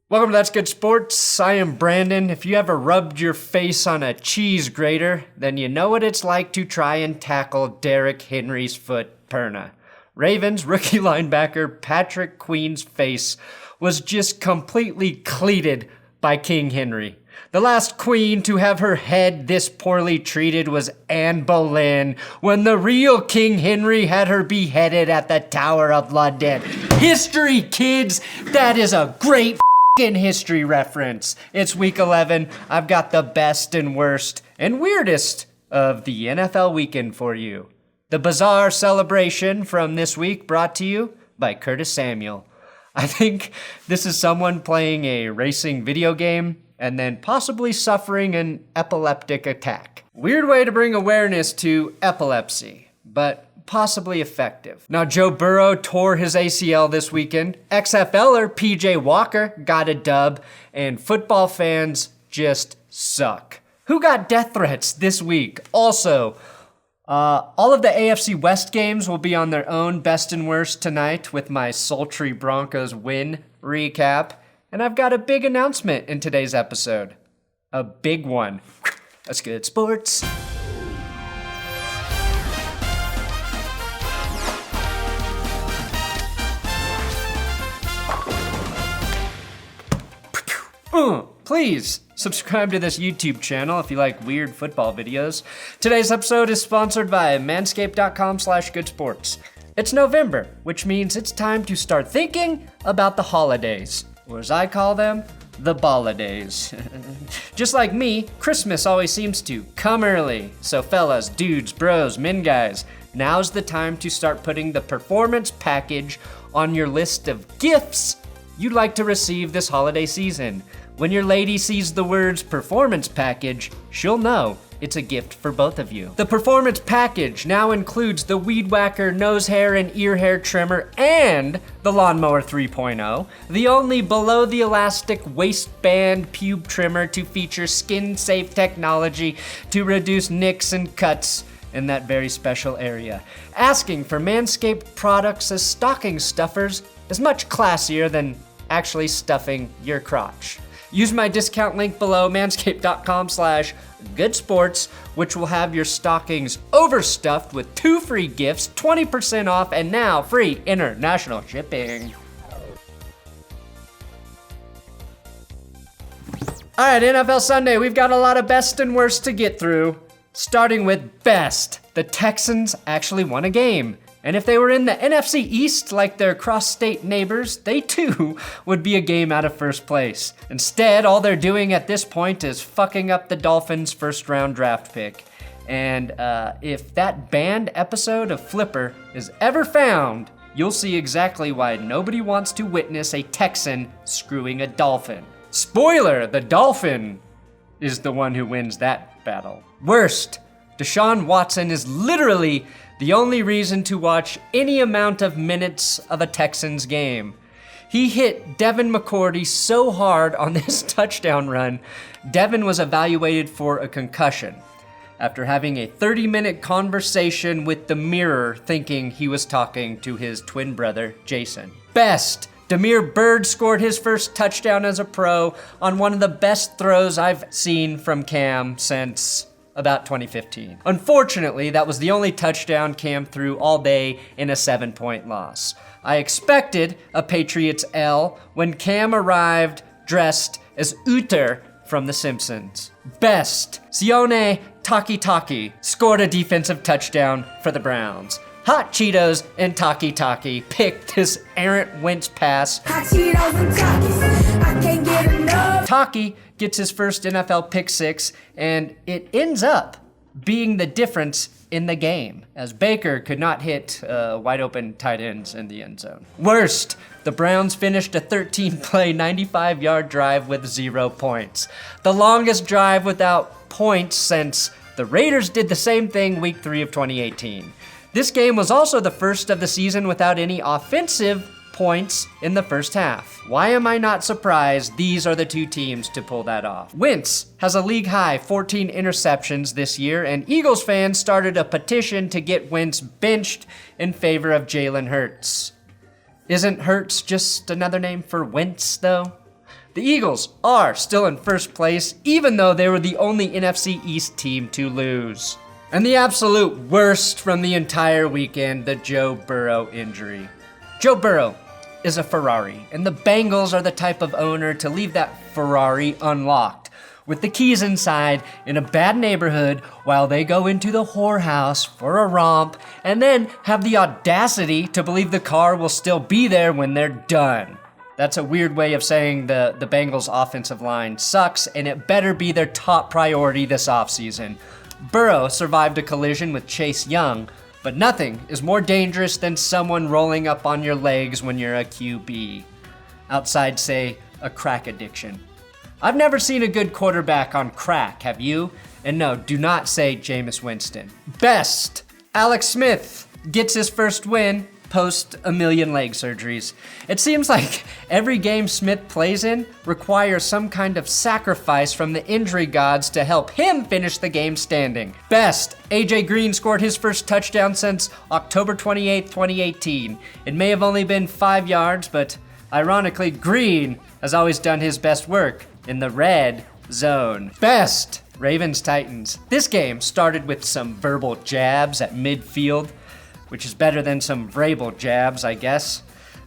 Welcome to That's Good Sports. I am Brandon. If you ever rubbed your face on a cheese grater, then you know what it's like to try and tackle Derrick Henry's foot perna. Ravens rookie linebacker Patrick Queen's face was just completely cleated by King Henry. The last queen to have her head this poorly treated was Anne Boleyn, when the real King Henry had her beheaded at the Tower of London. History, kids! That is a great history reference. It's week 11. I've got the best and worst and weirdest of the NFL weekend for you. The bizarre celebration from this week brought to you by Curtis Samuel. I think this is someone playing a racing video game and then possibly suffering an epileptic attack. Weird way to bring awareness to epilepsy, but possibly effective. Now, Joe Burrow tore his ACL this weekend. XFLer PJ Walker got a dub, and football fans just suck. Who got death threats this week? Also, all of the AFC West games will be on their own best and worst tonight with my sultry Broncos win recap. And I've got a big announcement in today's episode. A big one. That's good sports. Please subscribe to this YouTube channel if you like weird football videos. Today's episode is sponsored by manscaped.com/goodsports. It's November, which means it's time to start thinking about the holidays, or as I call them, the balladays. Just like me, Christmas always seems to come early. So fellas, dudes, bros, men, guys, now's the time to start putting the performance package on your list of gifts you'd like to receive this holiday season. When your lady sees the words performance package, she'll know it's a gift for both of you. The performance package now includes the Weed Whacker nose hair and ear hair trimmer and the Lawnmower 3.0, the only below the elastic waistband pube trimmer to feature skin-safe technology to reduce nicks and cuts in that very special area. Asking for Manscaped products as stocking stuffers is much classier than actually stuffing your crotch. Use my discount link below, manscaped.com/goodsports, which will have your stockings overstuffed with 2 free gifts, 20% off, and now free international shipping. All right, NFL Sunday, we've got a lot of best and worst to get through. Starting with best, the Texans actually won a game. And if they were in the NFC East like their cross-state neighbors, they too would be a game out of first place. Instead, all they're doing at this point is fucking up the Dolphins' first-round draft pick. And if that banned episode of Flipper is ever found, you'll see exactly why nobody wants to witness a Texan screwing a Dolphin. Spoiler, the Dolphin is the one who wins that battle. Worst, Deshaun Watson is literally the only reason to watch any amount of minutes of a Texans game. He hit Devin McCourty so hard on this touchdown run, Devin was evaluated for a concussion after having a 30-minute conversation with the mirror thinking he was talking to his twin brother, Jason. Best, Damiere Byrd scored his first touchdown as a pro on one of the best throws I've seen from Cam since about 2015. Unfortunately, that was the only touchdown Cam threw all day in a 7-point loss. I expected a Patriots L when Cam arrived dressed as Uther from The Simpsons. Best, Sione Takitaki scored a defensive touchdown for the Browns. Hot Cheetos and Taki picked this errant Wentz pass. Hot Cheetos and Takis, I can't get enough. Taki gets his first NFL pick six, and it ends up being the difference in the game, as Baker could not hit wide open tight ends in the end zone. Worst, the Browns finished a 13-play, 95-yard drive with 0 points. The longest drive without points since the Raiders did the same thing week 3 of 2018. This game was also the first of the season without any offensive points in the first half. Why am I not surprised these are the two teams to pull that off? Wentz has a league-high 14 interceptions this year, and Eagles fans started a petition to get Wentz benched in favor of Jalen Hurts. Isn't Hurts just another name for Wentz, though? The Eagles are still in first place, even though they were the only NFC East team to lose. And the absolute worst from the entire weekend, the Joe Burrow injury. Joe Burrow is a Ferrari, and the Bengals are the type of owner to leave that Ferrari unlocked, with the keys inside in a bad neighborhood while they go into the whorehouse for a romp, and then have the audacity to believe the car will still be there when they're done. That's a weird way of saying the Bengals' offensive line sucks, and it better be their top priority this offseason. Burrow survived a collision with Chase Young, but nothing is more dangerous than someone rolling up on your legs when you're a QB. Outside, say, a crack addiction. I've never seen a good quarterback on crack, have you? And no, do not say Jameis Winston. Best, Alex Smith gets his first win post a million leg surgeries. It seems like every game Smith plays in requires some kind of sacrifice from the injury gods to help him finish the game standing. Best, AJ Green scored his first touchdown since October 28, 2018. It may have only been 5 yards, but ironically, Green has always done his best work in the red zone. Best, Ravens-Titans. This game started with some verbal jabs at midfield, which is better than some Vrabel jabs, I guess.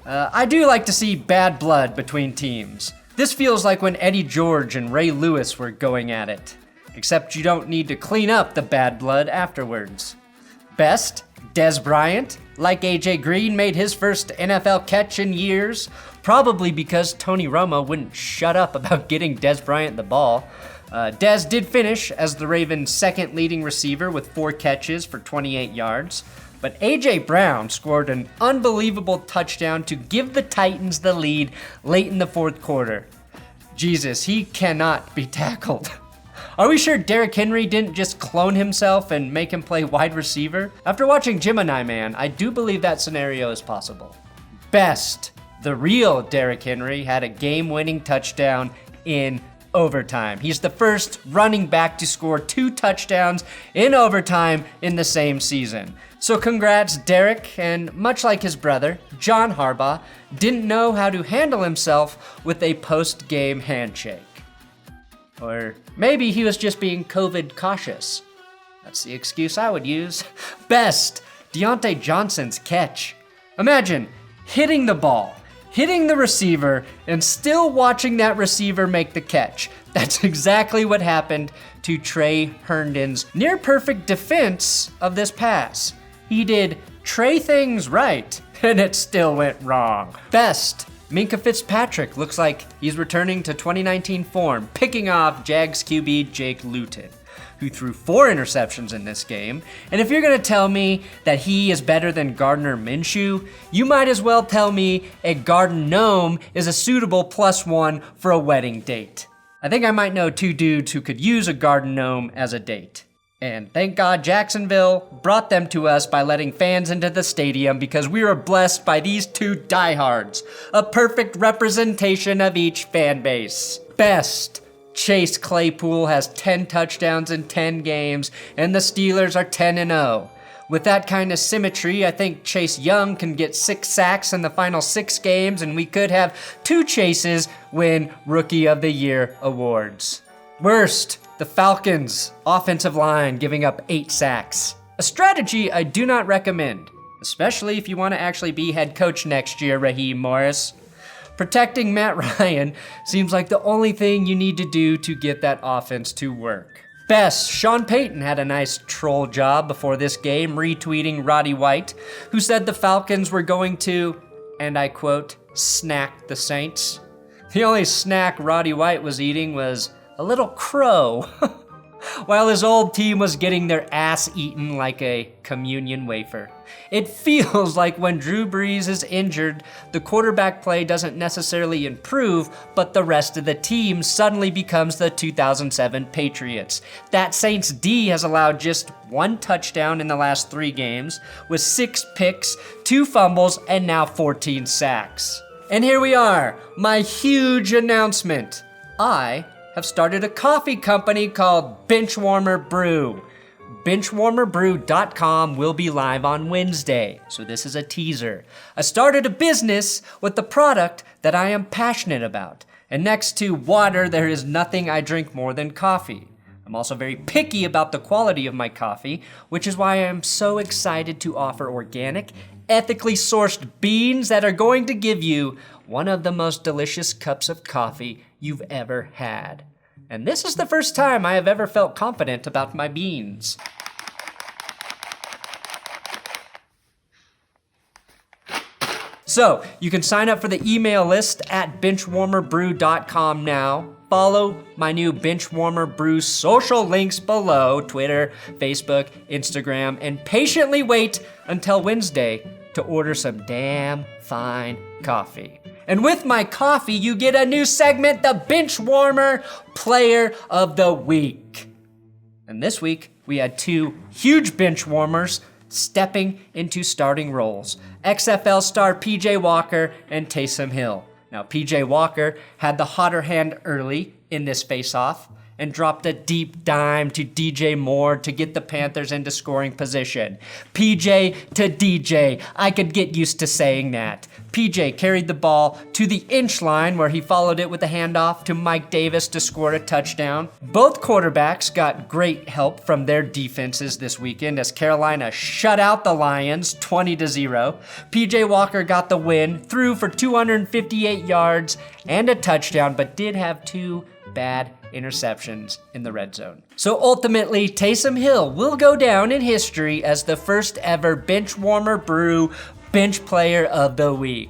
I do like to see bad blood between teams. This feels like when Eddie George and Ray Lewis were going at it, except you don't need to clean up the bad blood afterwards. Best, Dez Bryant, like AJ Green, made his first NFL catch in years, probably because Tony Romo wouldn't shut up about getting Dez Bryant the ball. Dez did finish as the Ravens' second leading receiver with 4 catches for 28 yards. But A.J. Brown scored an unbelievable touchdown to give the Titans the lead late in the fourth quarter. Jesus, he cannot be tackled. Are we sure Derrick Henry didn't just clone himself and make him play wide receiver? After watching Gemini Man, I do believe that scenario is possible. Best, the real Derrick Henry had a game-winning touchdown in overtime. He's the first running back to score 2 touchdowns in overtime in the same season. So congrats, Derrick, and much like his brother, John Harbaugh didn't know how to handle himself with a post-game handshake. Or maybe he was just being COVID cautious. That's the excuse I would use. Best, Deontay Johnson's catch. Imagine hitting the ball, hitting the receiver, and still watching that receiver make the catch. That's exactly what happened to Trey Herndon's near-perfect defense of this pass. He did Trey things right, and it still went wrong. Best, Minkah Fitzpatrick looks like he's returning to 2019 form, picking off Jags QB Jake Luton, who threw 4 interceptions in this game. And if you're gonna tell me that he is better than Gardner Minshew, you might as well tell me a garden gnome is a suitable +1 for a wedding date. I think I might know 2 dudes who could use a garden gnome as a date. And thank God Jacksonville brought them to us by letting fans into the stadium, because we were blessed by these 2 diehards, a perfect representation of each fan base. Best, Chase Claypool has 10 touchdowns in 10 games, and the Steelers are 10-0. With that kind of symmetry, I think Chase Young can get 6 sacks in the final 6 games, and we could have 2 Chases win Rookie of the Year awards. Worst, the Falcons' offensive line giving up 8 sacks. A strategy I do not recommend, especially if you want to actually be head coach next year, Raheem Morris. Protecting Matt Ryan seems like the only thing you need to do to get that offense to work. Best, Sean Payton had a nice troll job before this game, retweeting Roddy White, who said the Falcons were going to, and I quote, snack the Saints. The only snack Roddy White was eating was a little crow, while his old team was getting their ass eaten like a communion wafer. It feels like when Drew Brees is injured, the quarterback play doesn't necessarily improve, but the rest of the team suddenly becomes the 2007 Patriots. That Saints D has allowed just 1 touchdown in the last 3 games, with 6 picks, 2 fumbles, and now 14 sacks. And here we are, my huge announcement. I have started a coffee company called Benchwarmer Brew. BenchwarmerBrew.com will be live on Wednesday, so this is a teaser. I started a business with the product that I am passionate about. And next to water, there is nothing I drink more than coffee. I'm also very picky about the quality of my coffee, which is why I am so excited to offer organic, ethically sourced beans that are going to give you one of the most delicious cups of coffee you've ever had. And this is the first time I have ever felt confident about my beans. So, you can sign up for the email list at benchwarmerbrew.com now. Follow my new Benchwarmer Brew social links below, Twitter, Facebook, Instagram, and patiently wait until Wednesday to order some damn fine coffee. And with my coffee, you get a new segment, the Benchwarmer Player of the Week. And this week, we had two huge bench warmers stepping into starting roles. XFL star PJ Walker and Taysom Hill. Now, PJ Walker had the hotter hand early in this face-off and dropped a deep dime to DJ Moore to get the Panthers into scoring position. PJ to DJ, I could get used to saying that. PJ carried the ball to the inch line where he followed it with a handoff to Mike Davis to score a touchdown. Both quarterbacks got great help from their defenses this weekend as Carolina shut out the Lions 20-0. PJ Walker got the win, threw for 258 yards and a touchdown, but did have two bad interceptions in the red zone. So ultimately, Taysom Hill will go down in history as the first ever Benchwarmer Brew Bench Player of the Week.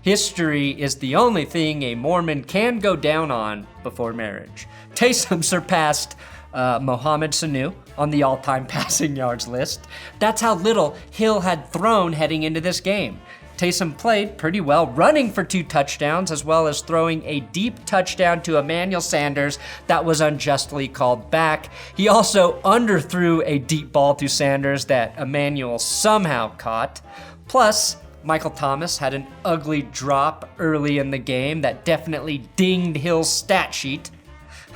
History is the only thing a Mormon can go down on before marriage. Taysom surpassed Mohamed Sanu on the all-time passing yards list. That's how little Hill had thrown heading into this game. Taysom played pretty well, running for 2 touchdowns, as well as throwing a deep touchdown to Emmanuel Sanders that was unjustly called back. He also underthrew a deep ball to Sanders that Emmanuel somehow caught. Plus, Michael Thomas had an ugly drop early in the game that definitely dinged Hill's stat sheet.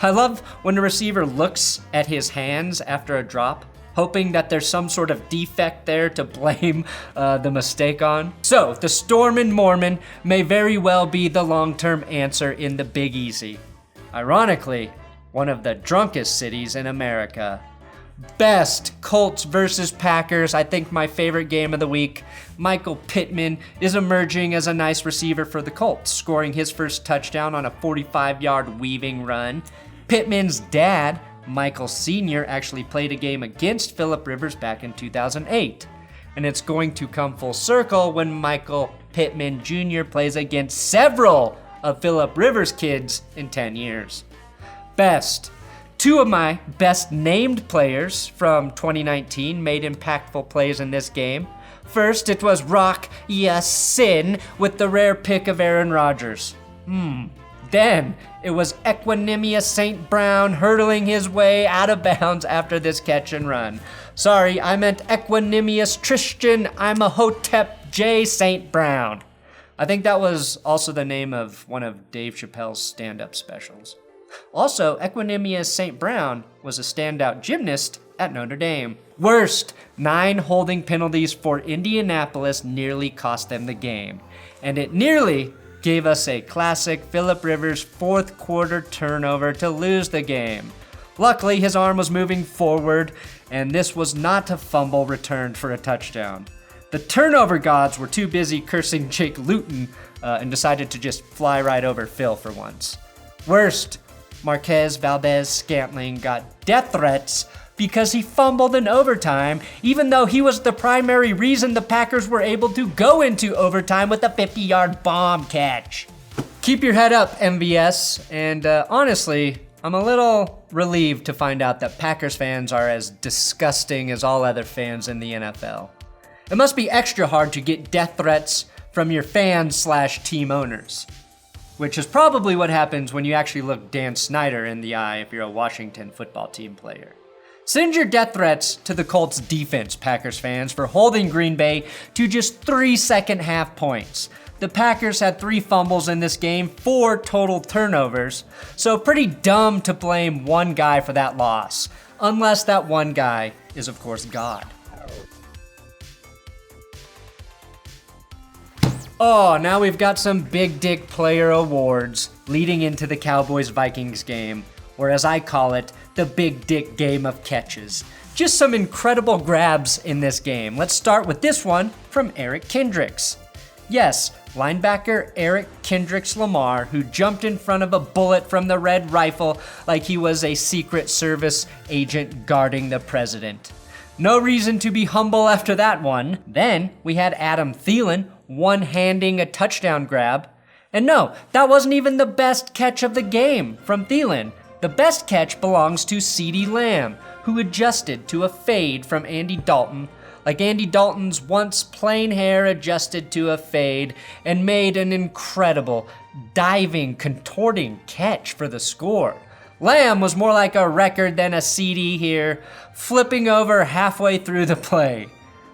I love when a receiver looks at his hands after a drop, hoping that there's some sort of defect there to blame the mistake on. So, the Stormin' Mormon may very well be the long-term answer in the Big Easy. Ironically, one of the drunkest cities in America. Best, Colts versus Packers. I think my favorite game of the week. Michael Pittman is emerging as a nice receiver for the Colts, scoring his first touchdown on a 45-yard weaving run. Pittman's dad, Michael Sr., actually played a game against Phillip Rivers back in 2008. And it's going to come full circle when Michael Pittman Jr. plays against several of Phillip Rivers' kids in 10 years. Best. 2 of my best named players from 2019 made impactful plays in this game. First, it was Rock Ya-Sin with the rare pick of Aaron Rodgers. Then, it was Equanimous St. Brown hurtling his way out of bounds after this catch and run. Sorry, I meant Equanimous Tristan Imhotep J. St. Brown. I think that was also the name of one of Dave Chappelle's stand-up specials. Also, Equanimous St. Brown was a standout gymnast at Notre Dame. Worst, 9 holding penalties for Indianapolis nearly cost them the game. And it nearly gave us a classic Phillip Rivers fourth quarter turnover to lose the game. Luckily, his arm was moving forward, and this was not a fumble returned for a touchdown. The turnover gods were too busy cursing Jake Luton and decided to just fly right over Phil for once. Worst, Marquez Valdez-Scantling got death threats because he fumbled in overtime, even though he was the primary reason the Packers were able to go into overtime with a 50-yard bomb catch. Keep your head up, MVS, and honestly, I'm a little relieved to find out that Packers fans are as disgusting as all other fans in the NFL. It must be extra hard to get death threats from your fans/team owners, which is probably what happens when you actually look Dan Snyder in the eye if you're a Washington football team player. Send your death threats to the Colts defense, Packers fans, for holding Green Bay to just 3 second-half points. The Packers had 3 fumbles in this game, 4 total turnovers, so pretty dumb to blame one guy for that loss, unless that one guy is, of course, God. Oh, now we've got some big dick player awards leading into the Cowboys-Vikings game, or as I call it, the big dick game of catches. Just some incredible grabs in this game. Let's start with this one from Eric Kendricks. Yes, linebacker Eric Kendricks Lamar, who jumped in front of a bullet from the red rifle like he was a Secret Service agent guarding the president. No reason to be humble after that one. Then we had Adam Thielen one-handing a touchdown grab. And no, that wasn't even the best catch of the game from Thielen. The best catch belongs to CeeDee Lamb, who adjusted to a fade from Andy Dalton, like Andy Dalton's once plain hair adjusted to a fade, and made an incredible, diving, contorting catch for the score. Lamb was more like a record than a CD here, flipping over halfway through the play.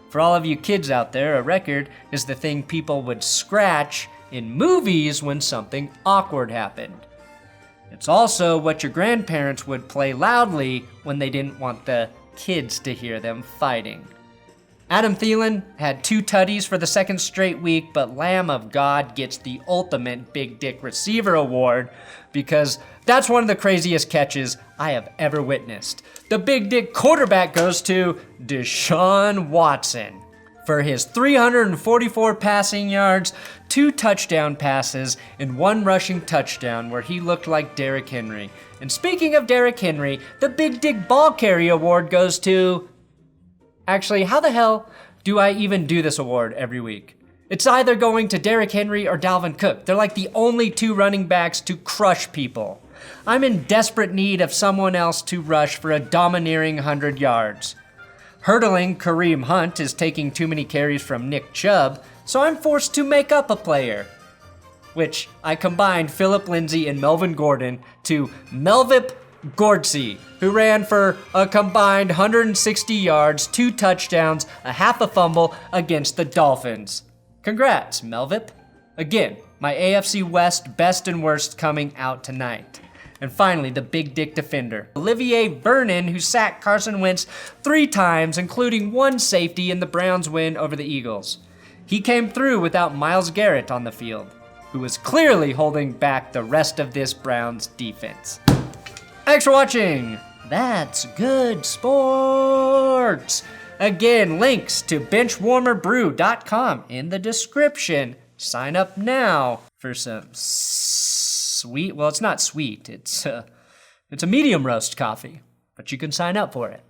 For all of you kids out there, a record is the thing people would scratch in movies when something awkward happened. It's also what your grandparents would play loudly when they didn't want the kids to hear them fighting. Adam Thielen had 2 tutties for the second straight week, but Lamb of God gets the ultimate big dick receiver award because that's one of the craziest catches I have ever witnessed. The big dick quarterback goes to Deshaun Watson for his 344 passing yards, 2 touchdown passes, and 1 rushing touchdown where he looked like Derrick Henry. And speaking of Derrick Henry, the big dick ball carry award goes to... Actually, how the hell do I even do this award every week? It's either going to Derrick Henry or Dalvin Cook. They're like the only 2 running backs to crush people. I'm in desperate need of someone else to rush for a domineering 100 yards. Hurdling Kareem Hunt is taking too many carries from Nick Chubb, so I'm forced to make up a player. Which I combined Philip Lindsay and Melvin Gordon to Melvip Gordsey, who ran for a combined 160 yards, 2 touchdowns, a half a fumble against the Dolphins. Congrats, Melvip. Again, my AFC West best and worst coming out tonight. And finally, the big dick defender, Olivier Vernon, who sacked Carson Wentz 3 times, including 1 safety in the Browns' win over the Eagles. He came through without Myles Garrett on the field, who was clearly holding back the rest of this Browns defense. Thanks for watching. That's good sports. Again, links to BenchwarmerBrew.com in the description. Sign up now for some sweet, well, it's not sweet. It's a medium roast coffee, but you can sign up for it.